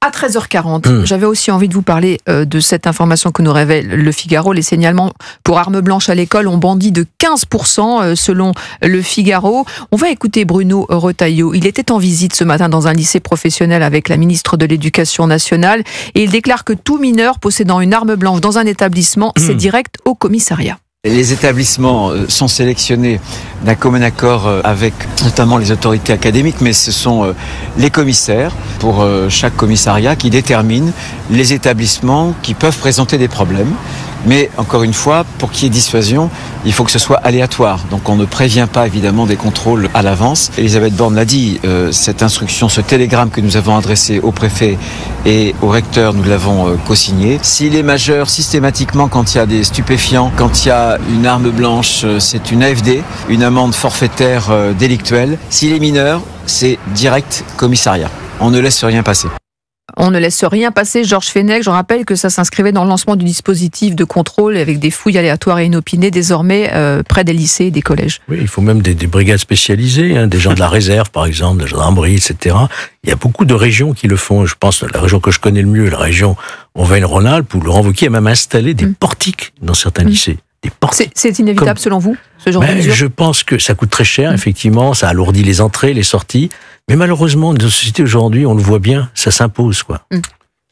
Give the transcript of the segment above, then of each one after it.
À 13h40, j'avais aussi envie de vous parler de cette information que nous révèle Le Figaro. Les signalements pour armes blanches à l'école ont bondi de 15% selon Le Figaro. On va écouter Bruno Retailleau. Il était en visite ce matin dans un lycée professionnel avec la ministre de l'Éducation nationale et il déclare que tout mineur possédant une arme blanche dans un établissement, c'est direct au commissariat. Les établissements sont sélectionnés d'un commun accord avec notamment les autorités académiques, mais ce sont les commissaires pour chaque commissariat qui déterminent les établissements qui peuvent présenter des problèmes. Mais encore une fois, pour qu'il y ait dissuasion, il faut que ce soit aléatoire. Donc on ne prévient pas évidemment des contrôles à l'avance. Elisabeth Borne l'a dit, cette instruction, ce télégramme que nous avons adressé au préfet et au recteur, nous l'avons co-signé. S'il est majeur, systématiquement, quand il y a des stupéfiants, quand il y a une arme blanche, c'est une AFD, une amende forfaitaire délictuelle. S'il est mineur, c'est direct commissariat. On ne laisse rien passer. On ne laisse rien passer, Georges Fenech. Je rappelle que ça s'inscrivait dans le lancement du dispositif de contrôle avec des fouilles aléatoires et inopinées désormais près des lycées et des collèges. Oui, il faut même des brigades spécialisées, des gens de la réserve par exemple, de la gendarmerie, etc. Il y a beaucoup de régions qui le font. Je pense la région que je connais le mieux, la région Auvergne-Rhône-Alpes, où Laurent Wauquiez a même installé des portiques dans certains lycées. C'est inévitable selon vous, ce genre de mesure ? Je pense que ça coûte très cher, effectivement, ça alourdit les entrées, les sorties, mais malheureusement, dans notre société aujourd'hui, on le voit bien, ça s'impose, quoi.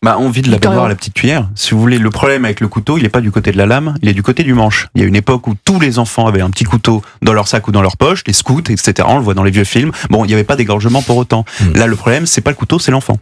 On vide la baignoire à la petite cuillère. Si vous voulez, le problème avec le couteau, il n'est pas du côté de la lame, il est du côté du manche. Il y a une époque où tous les enfants avaient un petit couteau dans leur sac ou dans leur poche, les scouts, etc. On le voit dans les vieux films. Bon, il n'y avait pas d'égorgement pour autant. Là, le problème, c'est pas le couteau, c'est l'enfant.